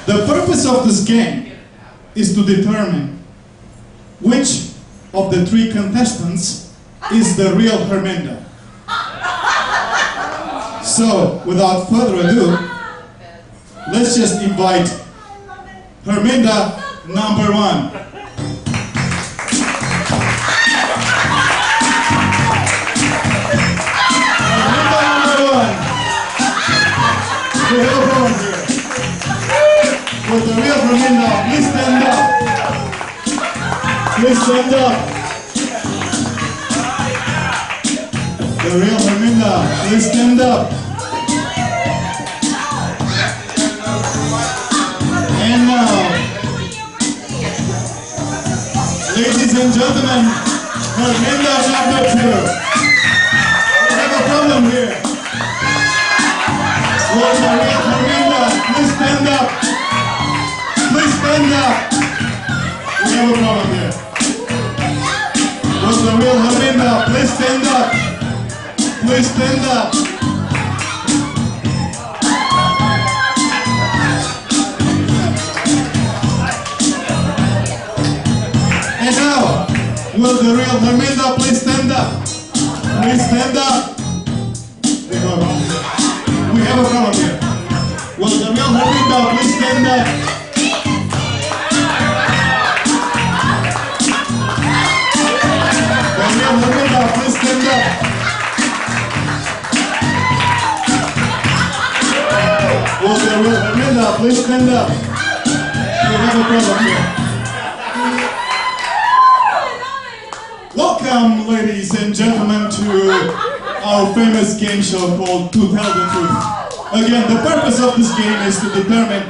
The purpose of this game is to determine which of the three contestants is the real Herminda. So, without further ado, let's just invite Herminda number 1. Herminda number 1. We have a problem here. With the real Herminda, please stand up. Please stand up. The real Herminda, please stand up. And now, ladies and gentlemen, Herminda number 2. We have a problem here. Will the real Herminda please stand up? Please stand up. We have a problem here. Will the real Herminda please stand up? Please stand up. And now, will the real Herminda please stand up? Please stand up. We have a problem here. Will the real Herminda please stand up? The real Herminda please stand up. Will the real Herminda please stand up? We have a problem here. Welcome, ladies and gentlemen, to our famous game show called To Tell the Truth. Again, the purpose of this game is to determine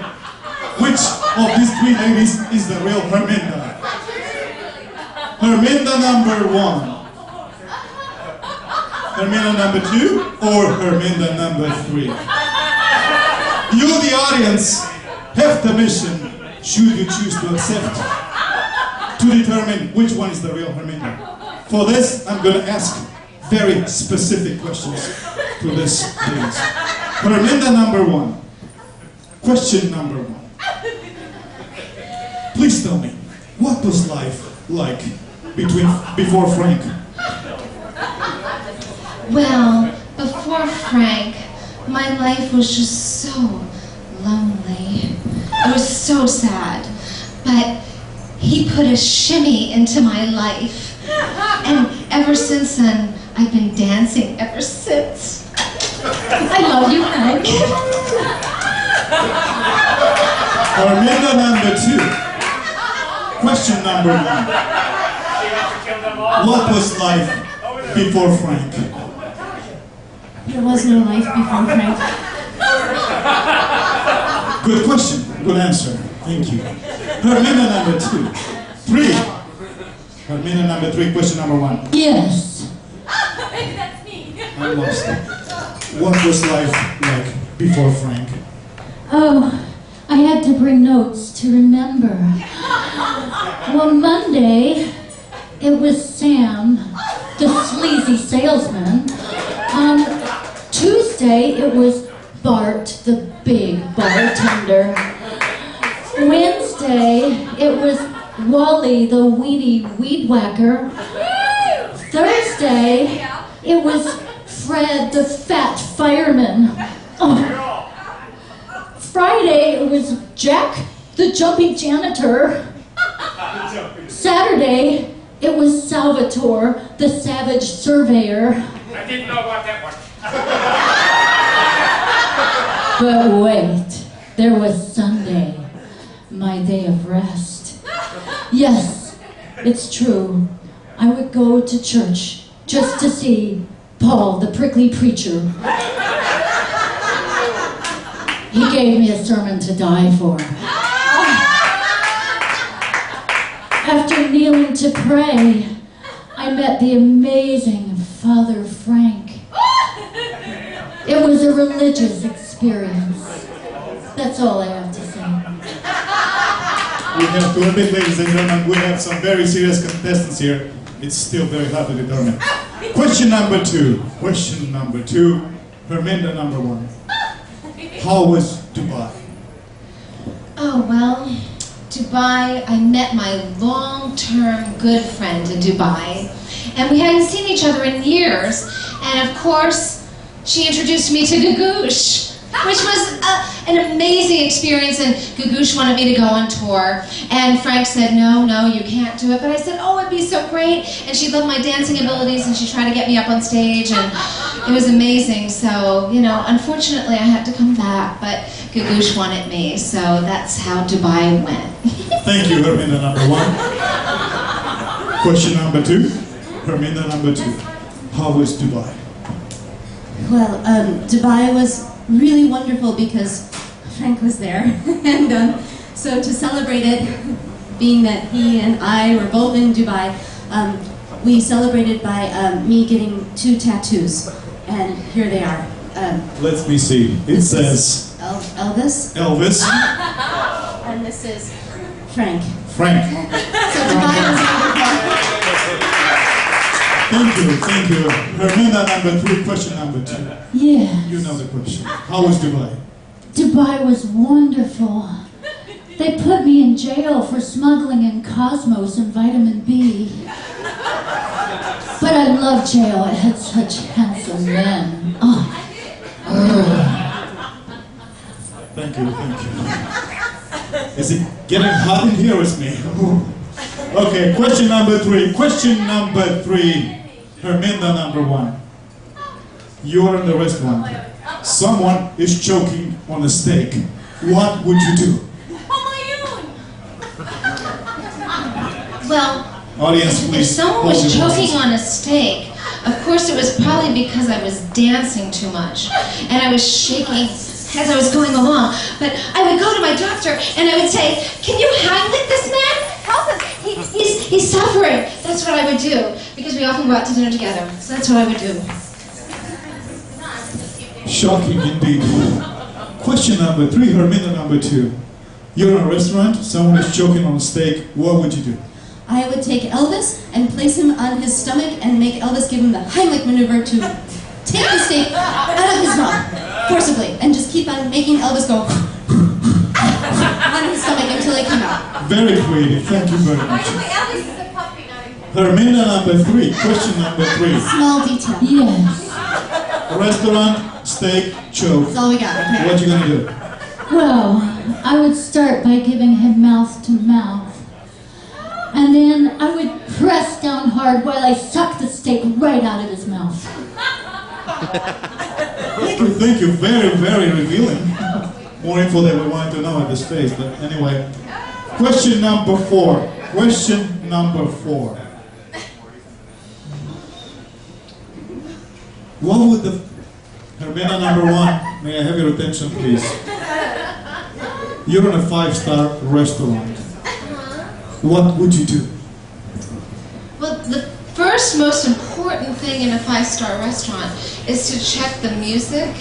which of these three ladies is the real Herminda. Herminda number 1, Herminda number 2, or Herminda number 3. You, the audience, have the mission, should you choose to accept, to determine which one is the real Herminda. For this, I'm going to ask very specific questions to this audience. Herminda number 1. Question number 1. Please tell me, what was life like before Frank? Well, before Frank, my life was just so lonely. It was so sad. But he put a shimmy into my life. And ever since then, I've been dancing ever since. I love you, Frank. Herminda number 2. Question number 1. What was life before Frank? There was no life before Frank. Good question. Good answer. Thank you. Herminda number 2. 3. Herminda number 3. Question number 1. Yes. That's me. I lost it. What was life like before Frank? Oh, I had to bring notes to remember. One Monday, it was Sam, the sleazy salesman. On Tuesday, it was Bart, the big bartender. Wednesday, it was Wally, the weedy weed whacker. Thursday, it was Fred, the fat fireman. Oh. Friday, it was Jack, the jumpy janitor. Saturday, it was Salvatore, the savage surveyor. I didn't know about that one. But wait, there was Sunday, my day of rest. Yes, it's true. I would go to church just to see Paul, the prickly preacher. He gave me a sermon to die for. After kneeling to pray, I met the amazing Father Frank. It was a religious experience. That's all I have to say. We have to admit, ladies and gentlemen, we have some very serious contestants here. It's still very hard to determine. Question number 2. Question number 2. Herminda number 1. How was Dubai? Oh, well, Dubai, I met my long-term good friend in Dubai, and we hadn't seen each other in years, and of course, she introduced me to Gagoosh, which was an amazing experience, and Gagoosh wanted me to go on tour, and Frank said, no, you can't do it, but I said, oh, it'd be so great, and she loved my dancing abilities, and she tried to get me up on stage, and it was amazing. So, you know, unfortunately I had to come back, but Gagoosh wanted me, so that's how Dubai went. Thank you, Herminda number 1. Question number 2. Herminda number 2. How was Dubai? Well, Dubai was really wonderful because Frank was there. And so to celebrate it, being that he and I were both in Dubai, we celebrated by me getting 2 tattoos. And here they are. Let me see. It says Elvis. Elvis. And this is Frank. Frank. So Dubai was wonderful. Thank you. Herminda number 3, question number 2. Yes. You know the question. How was Dubai? Dubai was wonderful. They put me in jail for smuggling in Cosmos and vitamin B. But I loved jail. It had such handsome men. Oh. Thank you. Is it getting hot in here with me? Okay, question number 3. Herminda number 1. You're in the restaurant. Someone is choking on a steak. What would you do? Well, Audience, if please. someone hold was your choking horses. on a steak, of course it was probably because I was dancing too much, and I was shaking as I was going along. But I would go to my doctor and I would say, can you Heimlich this man? Help him. He's suffering. That's what I would do, because we often go out to dinner together. So that's what I would do. Shocking indeed. Question number 3, Herminda number 2. You're in a restaurant, someone is choking on a steak. What would you do? I would take Elvis and place him on his stomach and make Elvis give him the Heimlich maneuver to take the steak out of his mouth, forcibly, and just keep on making Elvis go on his stomach until he came out. Very creative, thank you very much. Elvis is a puppy, not a Herminda number 3, question number 3. small detail. Yes. Restaurant, steak, choke. That's all we got. Okay. What you gonna do? Well, I would start by giving him mouth to mouth. And then I would press down hard while I sucked the steak right out of his mouth. Thank you, very, very revealing. More info that we wanted to know at this phase, but anyway. Question number 4. What would the... Herminda number 1, may I have your attention please? You're in a 5-star restaurant. What would you do? Well, the first most important thing in a 5-star restaurant is to check the music,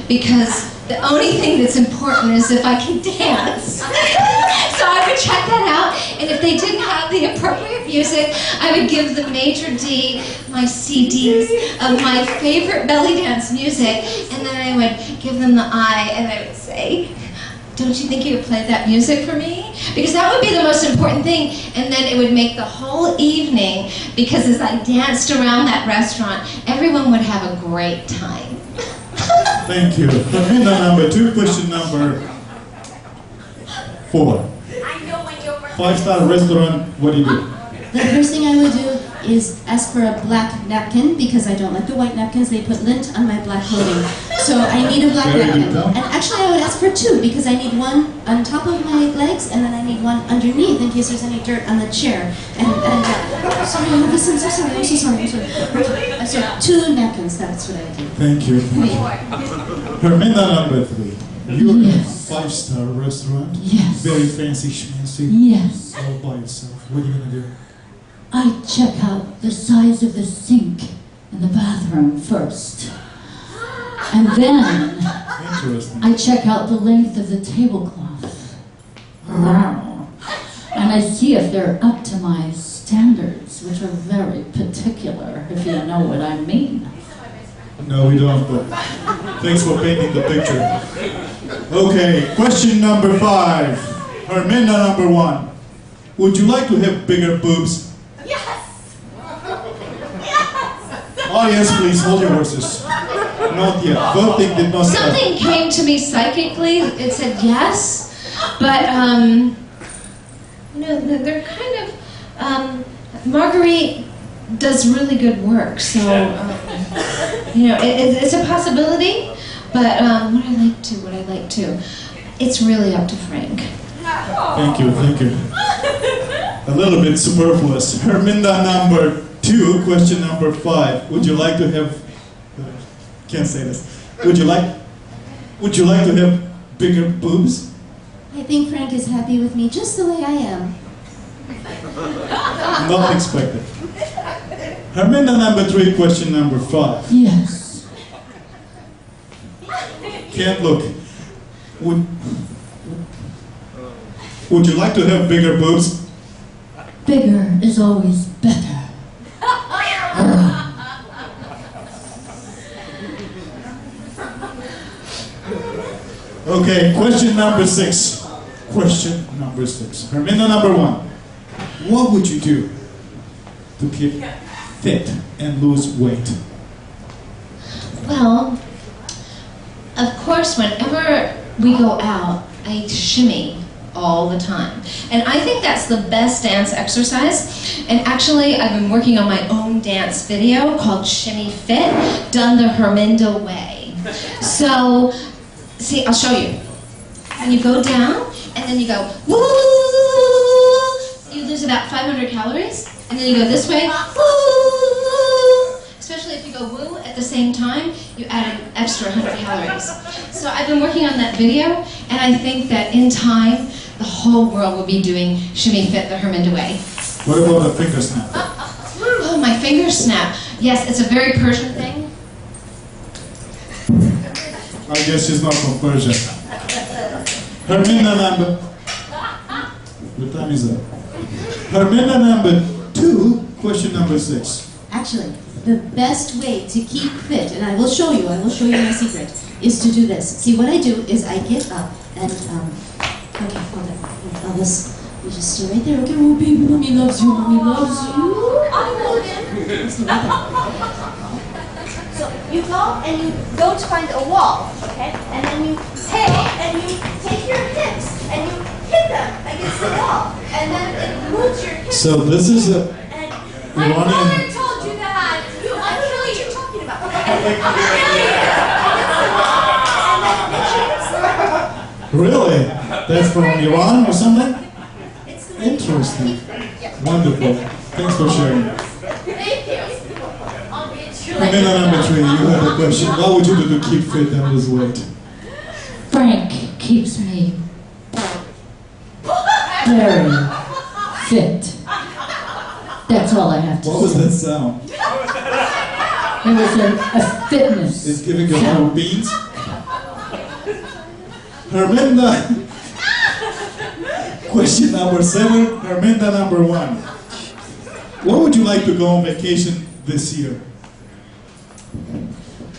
because the only thing that's important is if I can dance. So I would check that out, and if they didn't have the appropriate music, I would give the maitre d' my CDs of my favorite belly dance music, and then I would give them the eye, and I would say, don't you think you could play that music for me? Because that would be the most important thing, and then it would make the whole evening, because as I danced around that restaurant, everyone would have a great time. Thank you. Herminda number 2, question number 4. 5-star restaurant, what do you do? The first thing I would do is ask for a black napkin, because I don't like the white napkins. They put lint on my black clothing. So I need a black Very good napkin. point. And actually I would ask for 2, because I need one on top of my legs, and then I need one underneath in case there's any dirt on the chair. Sorry, Elvis, I'm so sorry, I'm so sorry. So 2 napkins, that's what I do. Thank you. Herminda number 3. You're in a 5-star restaurant. Yes. Very fancy schmancy. Yes. All by yourself. What are you gonna do? I check out the size of the sink in the bathroom first. And then Interesting. I check out the length of the tablecloth. And I see if they're up to my standards, which are very particular, if you know what I mean. No, we don't, but thanks for painting the picture. Okay, question number 5. Herminda number 1. Would you like to have bigger boobs? Yes! Audience, please hold your horses. Not yet. Voting did not start. Something came to me psychically. It said yes, but they're kind of Marguerite does really good work, so it's a possibility. But would I like to? It's really up to Frank. Thank you. A little bit superfluous. Herminda number 2, question number 5. Would you like to have? Can't say this. Would you like to have bigger boobs? I think Frank is happy with me just the way I am. Not expected. Herminda number 3, question number 5. Yes. Can't look. Would you like to have bigger boobs? Bigger is always better. Okay, question number 6. Herminda number 1. What would you do to keep fit and lose weight? Well, of course, whenever we go out, I shimmy all the time. And I think that's the best dance exercise. And actually, I've been working on my own dance video called Shimmy Fit, done the Herminda way. So, see, I'll show you. And you go down, and then you go, woo! You lose about 500 calories, and then you go this way, woo! Especially if you go woo at the same time, you add an extra 100 calories. So I've been working on that video, and I think that in time, the whole world will be doing Shimmy Fit the Herminda way. What about a finger snap? Oh, my finger snap. Yes, it's a very Persian thing. I guess she's not from Persia. Herminda number... What time is it? Herminda number 2, question number 6. Actually, the best way to keep fit, and I will show you my secret, is to do this. See, what I do is I get up and, okay, hold on. You just stay right there. Okay, oh baby, mommy loves you, mommy loves you. I love you. Stay right there. So you go and you go to find a wall, okay? And then you take your hips and you hit them against the wall. And then it moves your hips. So this is a My Iranian... mother told you that. I don't know what you're talking about. Really? That's from Iran or something? It's the Interesting. Wonderful. Thanks for sharing. Thank you. Herminda number 3, you have a question. What would you do to keep fit and lose weight? Frank keeps me very fit. That's all I have to What was say. that sound? It was a fitness. It's giving you more beans. Herminda. Question number 7, Herminda number 1. Where would you like to go on vacation this year?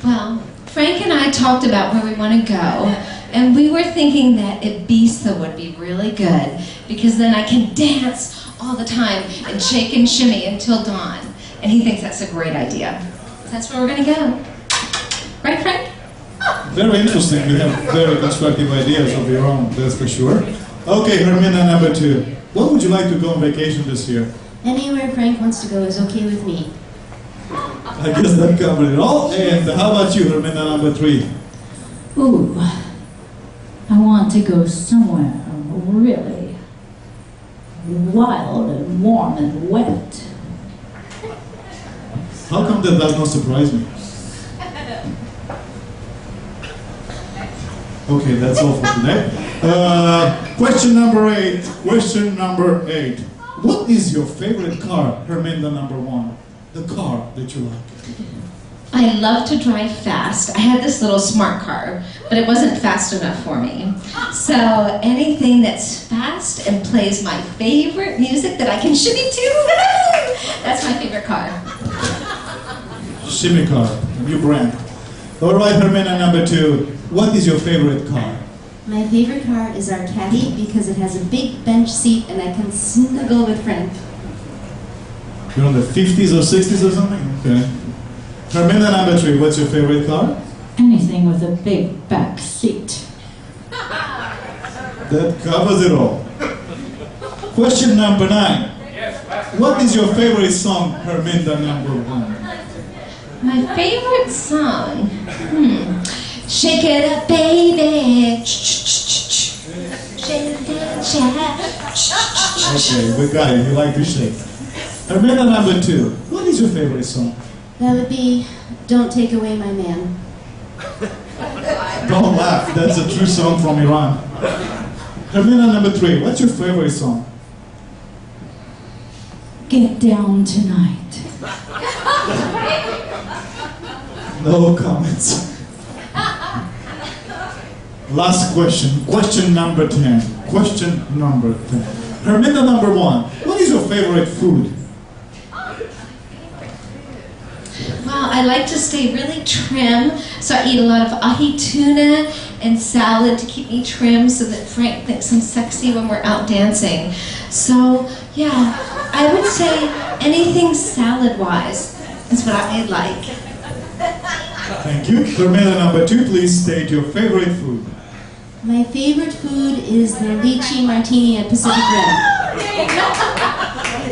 Well, Frank and I talked about where we want to go, and we were thinking that Ibiza would be really good, because then I can dance all the time and shake and shimmy until dawn. And he thinks that's a great idea. That's where we're going to go. Right, Frank? Very interesting. You have very constructive ideas of your own, that's for sure. Okay, Herminda number 2. Where would you like to go on vacation this year? Anywhere Frank wants to go is okay with me. I guess that covered it all. And how about you, Herminda number 3? Ooh, I want to go somewhere really wild and warm and wet. How come that does not surprise me? Okay, that's all for today. Question number 8. What is your favorite car, Herminda number 1? The car that you like. I love to drive fast. I had this little smart car, but it wasn't fast enough for me. So anything that's fast and plays my favorite music that I can shimmy to, that's my favorite car. Shimmy car, new brand. All right, Herminda number 2. What is your favorite car? My favorite car is our Caddy because it has a big bench seat and I can snuggle with Frank. You're on the 50s or 60s or something? Okay. Herminda number 3, what's your favorite car? Anything with a big back seat. That covers it all. Question number 9. What is your favorite song, Herminda number 1? My favorite song? Shake it up, baby. Shake it up, Okay, we got it. You like to shake. Herminda number 2. What is your favorite song? That would be Don't Take Away My Man. Don't laugh. That's a true song from Iran. Herminda number 3. What's your favorite song? Get down tonight. No comments. Last question. Question number 10. Question number 10. Herminda number 1. What is your favorite food? Well, I like to stay really trim, so I eat a lot of ahi tuna and salad to keep me trim so that Frank thinks I'm sexy when we're out dancing. So, yeah, I would say anything salad-wise is what I like. Thank you. Herminda number 2, please state your favorite food. My favorite food is the lychee martini at Pacific Rim.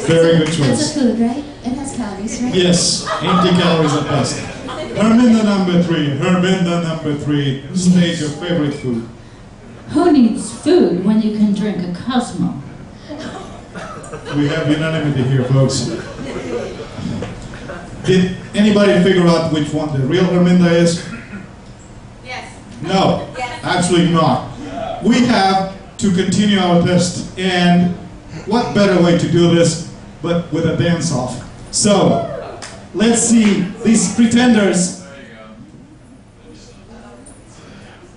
Very good That's choice. a food, right? It has calories, right? Yes, empty calories at best. Herminda number 3. Herminda number 3. State your favorite food. Who needs food when you can drink a Cosmo? We have unanimity here, folks. Did anybody figure out which one the real Herminda is? Yes. No, Yes. actually not. We have to continue our test, and what better way to do this but with a dance-off. So, let's see these pretenders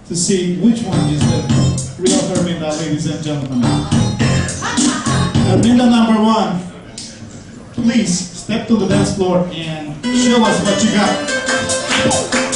to see which one is the real Herminda, ladies and gentlemen. Herminda number 1, please step to the dance floor and show us what you got.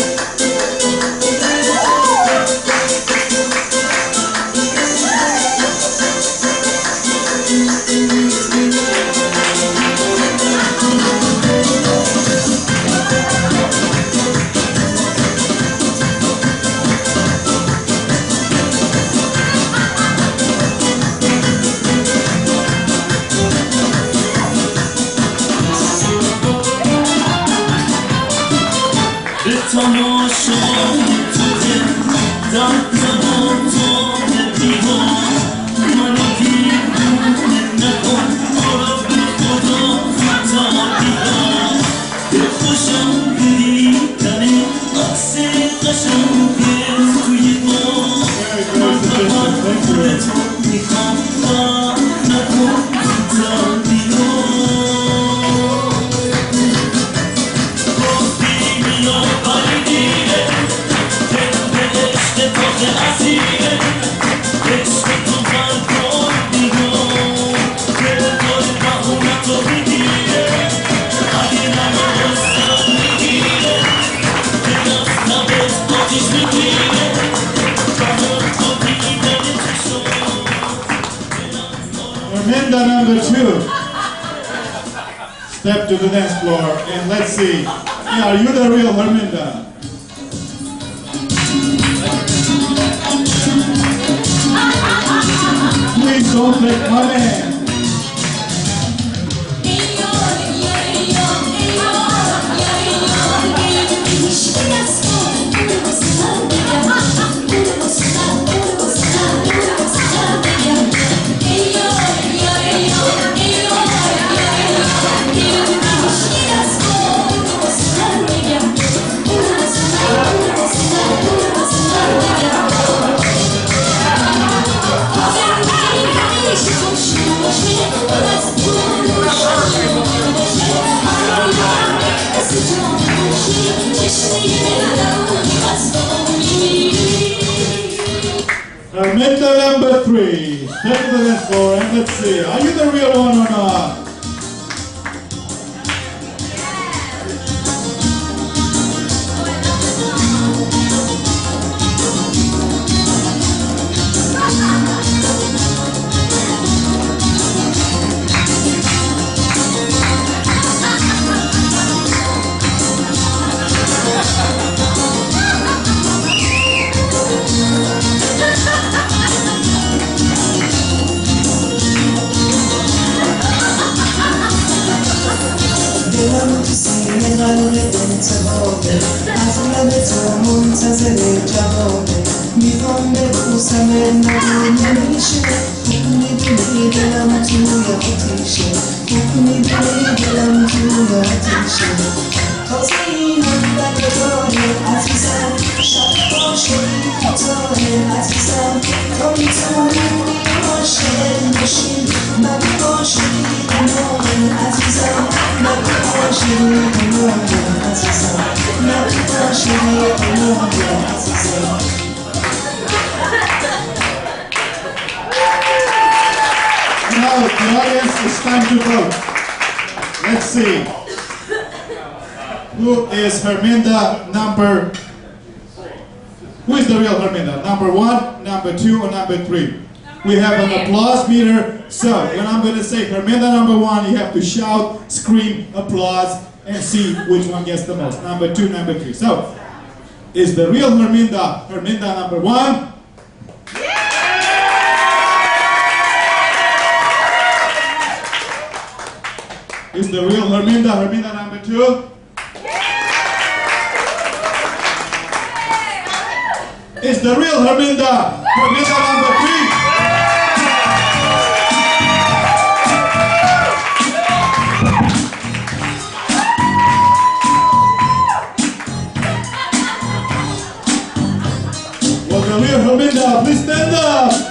Herminda number 2. Step to the dance floor and let's see. Yeah, are you the real Herminda? Please don't take my man. Herminda number 3. Step to the dance floor and let's see. Are you the real one or not? 아슬라베서 몬차세레 자보네 미혼데 우사메 나무니시네 부쿠니들이 델람 주야 티시네 부쿠니들이 델람 주야 티시네 거세이 한다게 도네 아지산 샤코시 토토네 아지산 검투니 오시 노시 나비고시 노네 아지산 나비고시 노네 아지산 나비고시 노네 아지산 Now the audience, it's time to vote. Let's see. Who is Herminda number? Who is the real Herminda? Number 1, number 2, or number 3? We have an applause meter. So when I'm going to say Herminda number 1, you have to shout, scream, applause, and see which one gets the most. Number 2, number 3. So is the real Herminda Herminda number 1? Is the real Herminda Herminda number 2? Is the real Herminda Herminda number 3? Well, the real Herminda, please stand up!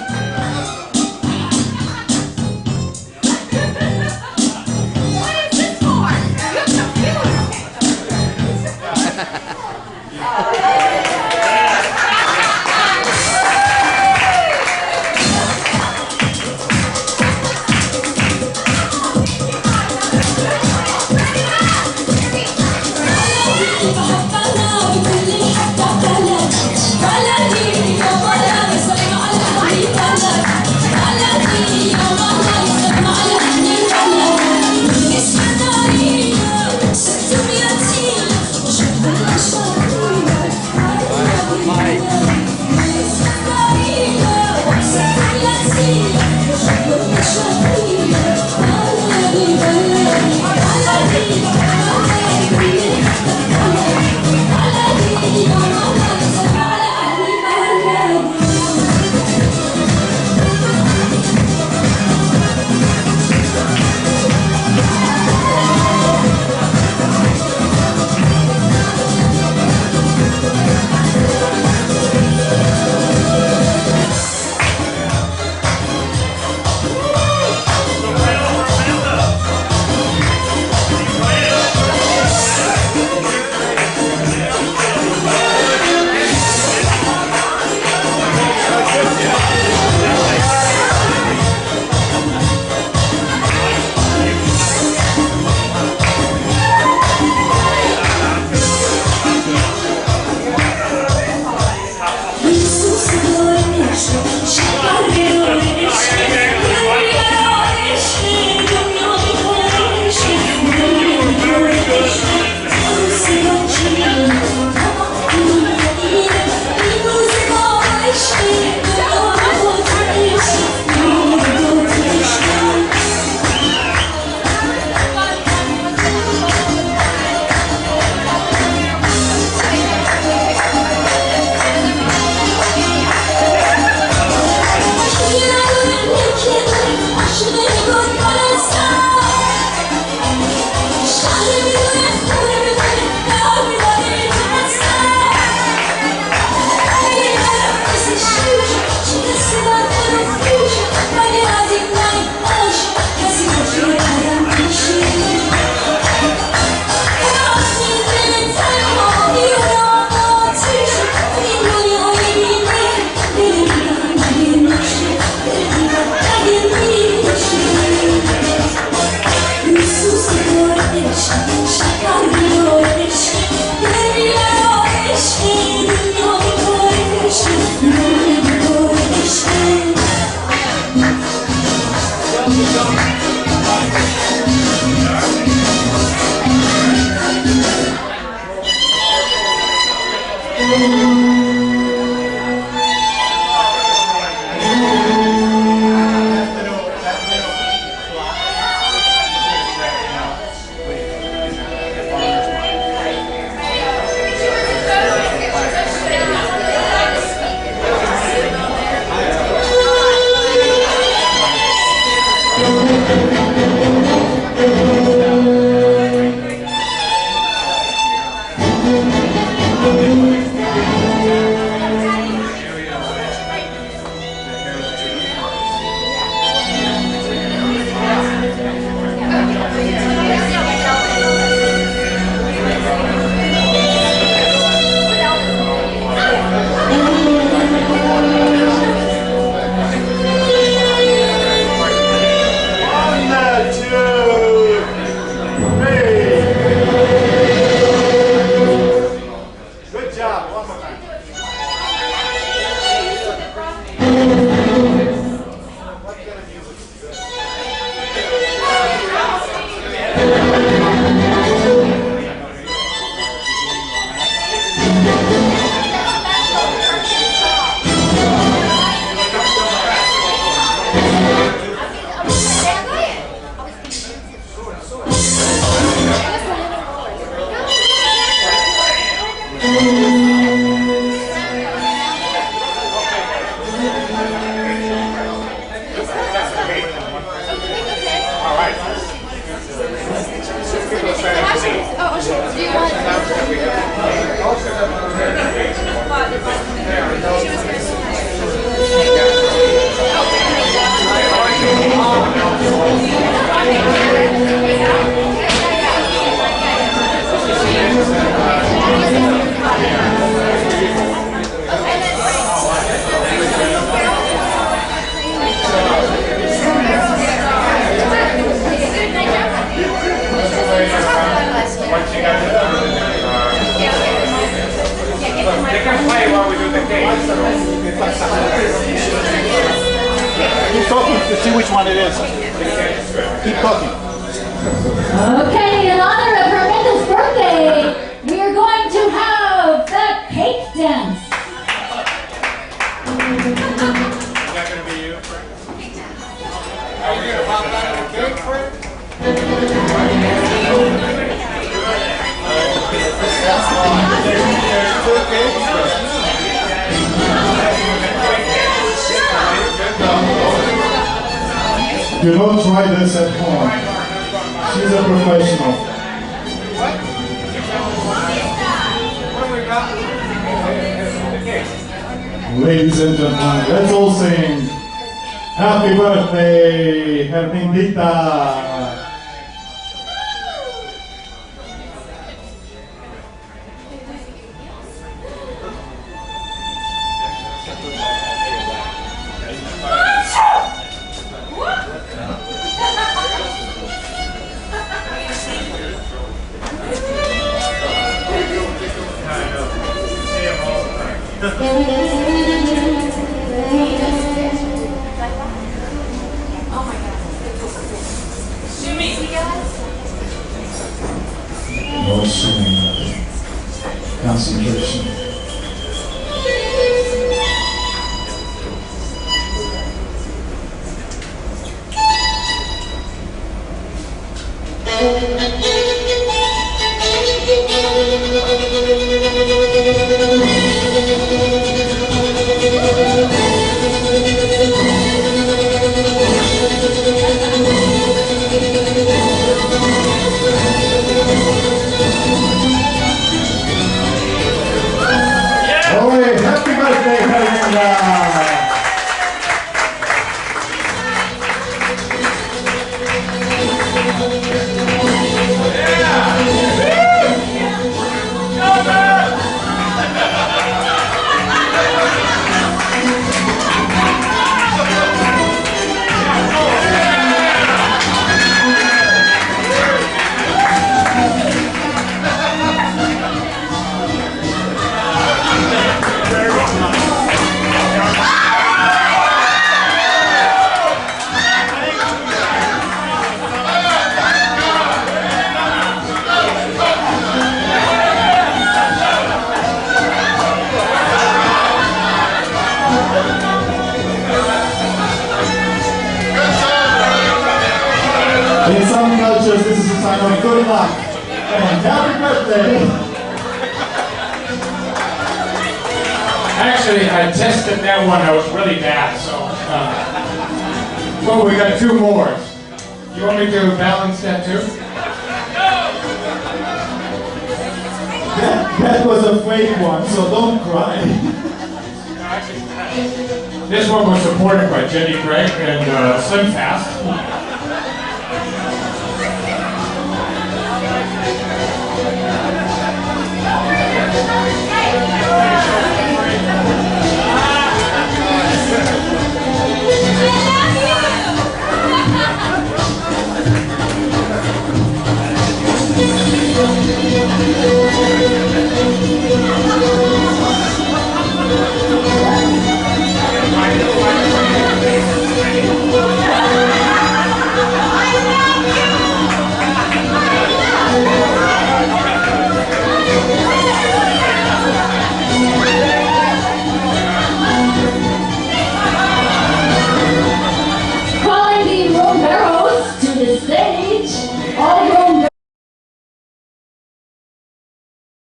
That's okay. All right. Oh, sure. Do you want? They can play while we do the game. Keep talking to see which one it is. Keep talking. Okay, in honor of Herminda's birthday, we are going to have the cake dance. Is that going to be you? Are we going to pop out the cake for it? You don't try this at home. She's a professional. Ladies and gentlemen, let's all sing Happy Birthday, Hermindita! No assuming concentration. Happy birthday, Herminda! In some cultures, this is a sign of good luck. And happy birthday! Actually, I tested that one out really bad, so. Well, we got two more. You want me to balance that too? That was a fake one, so don't cry. This one was supported by Cynthia Craig and Slim Fast.